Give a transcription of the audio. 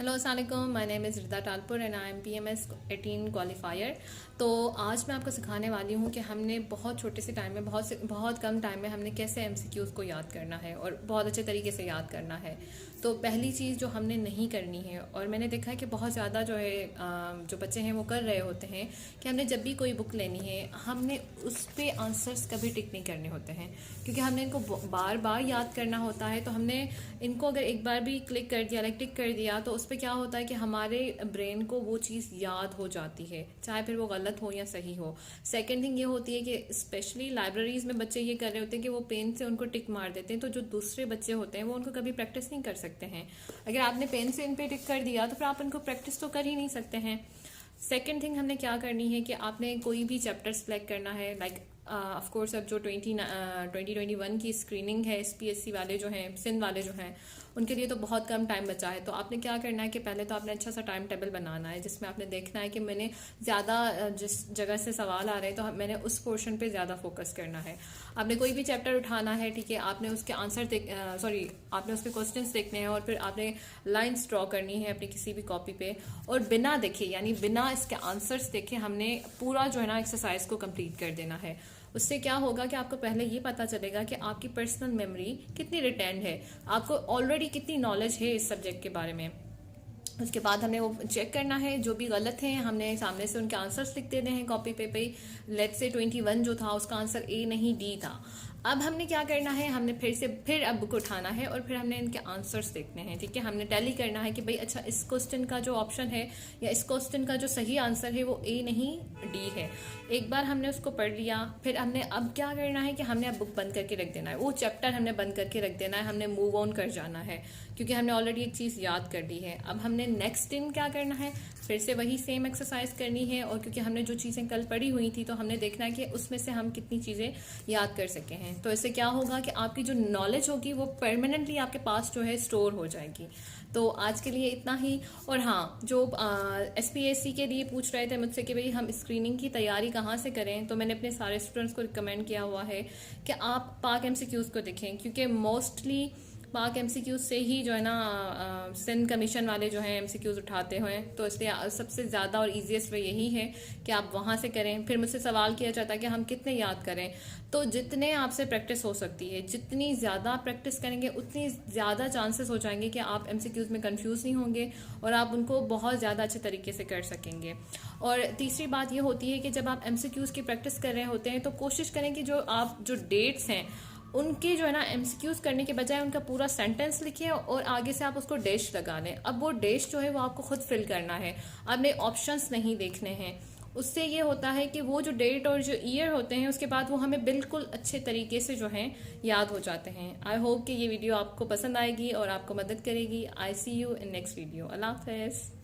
Hello अस्सलाम वालेकुम, my name is Rida Talpur and I am PMS 18 qualifier. तो आज मैं आपको सिखाने वाली हूँ कि हमने बहुत छोटे से टाइम में बहुत कम टाइम में हमने कैसे MCQs को याद करना है और बहुत अच्छे तरीके से याद करना है। तो पहली चीज़ जो हमने नहीं करनी है, और मैंने देखा है कि बहुत ज़्यादा जो है जो बच्चे हैं वो कर रहे होते हैं कि हमने जब भी कोई बुक लेनी है हमने उस पर आंसर्स कभी टिक नहीं करने होते हैं, क्योंकि हमने इनको बार बार याद करना होता है। तो हमने इनको अगर एक बार भी क्लिक कर दिया, लाइक टिक कर दिया, तो उस पर क्या होता है कि हमारे ब्रेन को वो चीज़ याद हो जाती है, चाहे फिर वो गलत हो या सही हो। सेकंड थिंग ये होती है कि स्पेशली लाइब्रेरीज में बच्चे ये कर रहे होते हैं कि वो पेन से उनको टिक मार देते हैं, तो जो दूसरे बच्चे होते हैं वो उनको कभी प्रैक्टिस नहीं कर सकते हैं। अगर आपने पेन से इन पे टिक कर दिया तो फिर आप उनको प्रैक्टिस तो कर ही नहीं सकते हैं। सेकेंड थिंग हमने क्या करनी है कि आपने कोई भी चैप्टर सेलेक्ट करना है, लाइक ऑफ कोर्स अब जो 2021 की स्क्रीनिंग है, SPSC वाले जो हैं, सिंध वाले जो हैं, उनके लिए तो बहुत कम टाइम बचा है। तो आपने क्या करना है कि पहले तो आपने अच्छा सा टाइम टेबल बनाना है, जिसमें आपने देखना है कि मैंने ज़्यादा जिस जगह से सवाल आ रहे हैं तो मैंने उस पोर्शन पे ज़्यादा फोकस करना है। आपने कोई भी चैप्टर उठाना है, ठीक है, आपने उसके आंसर आपने उसके क्वेश्चंस देखने हैं और फिर आपने लाइन्स ड्रॉ करनी है अपनी किसी भी कॉपी पे, और बिना देखे यानी बिना इसके आंसर्स देखे हमने पूरा जो है ना एक्सरसाइज को कंप्लीट कर देना है। उससे क्या होगा कि आपको पहले ये पता चलेगा कि आपकी पर्सनल मेमोरी कितनी रिटेंड है, आपको ऑलरेडी कितनी नॉलेज है इस सब्जेक्ट के बारे में। उसके बाद हमें वो चेक करना है, जो भी गलत है हमने सामने से उनके आंसर्स लिख देने हैं कॉपी पे। लेट्स से 21 जो था उसका आंसर A नहीं D था। अब हमने क्या करना है, हमने फिर अब बुक उठाना है और फिर हमने इनके आंसर्स देखने हैं, ठीक है। हमने टैली करना है कि भाई अच्छा, इस क्वेश्चन का जो ऑप्शन है या इस क्वेश्चन का जो सही आंसर है वो A नहीं D है। एक बार हमने उसको पढ़ लिया, फिर हमने अब क्या करना है कि हमने अब बुक बंद करके रख देना है, वो चैप्टर हमने बंद करके रख देना है, हमने मूव ऑन कर जाना है, क्योंकि हमने ऑलरेडी एक चीज़ याद कर ली है। अब हमने नेक्स्ट दिन क्या करना है, फिर से वही सेम एक्सरसाइज करनी है, और क्योंकि हमने जो चीज़ें कल पढ़ी हुई थी तो हमने देखना है कि उसमें से हम कितनी चीज़ें याद कर सके हैं। तो इससे क्या होगा कि आपकी जो नॉलेज होगी वो परमानेंटली आपके पास जो है स्टोर हो जाएगी। तो आज के लिए इतना ही। और हाँ, जो SPSC के लिए पूछ रहे थे मुझसे कि भाई हम स्क्रीनिंग की तैयारी कहाँ से करें, तो मैंने अपने सारे स्टूडेंट्स को रिकमेंड किया हुआ है कि आप पाक MCQs को देखें, क्योंकि मोस्टली पाक MCQs से ही जो है ना सिंध कमीशन वाले जो हैं MCQs उठाते हैं। तो इसलिए सबसे ज़्यादा और ईजीएस्ट वे यही है कि आप वहाँ से करें। फिर मुझसे सवाल किया जाता है कि हम कितने याद करें, तो जितने आपसे प्रैक्टिस हो सकती है, जितनी ज़्यादा प्रैक्टिस करेंगे उतनी ज़्यादा चांसेस हो जाएंगे कि आप MCQs में कंफ्यूज नहीं होंगे और आप उनको बहुत ज़्यादा अच्छे तरीके से कर सकेंगे। और तीसरी बात ये होती है कि जब आप MCQs की प्रैक्टिस कर रहे होते हैं तो कोशिश करें कि जो डेट्स हैं उनके जो है ना MCQs करने के बजाय उनका पूरा सेंटेंस लिखिए और आगे से आप उसको डैश लगा लें। अब वो डैश जो है वो आपको खुद फिल करना है, आपने ऑप्शंस नहीं देखने हैं। उससे ये होता है कि वो जो डेट और जो ईयर होते हैं उसके बाद वो हमें बिल्कुल अच्छे तरीके से जो है याद हो जाते हैं। आई होप कि ये वीडियो आपको पसंद आएगी और आपको मदद करेगी। आई सी यू इन नेक्स्ट वीडियो। अल्लाह हाफ़िज़।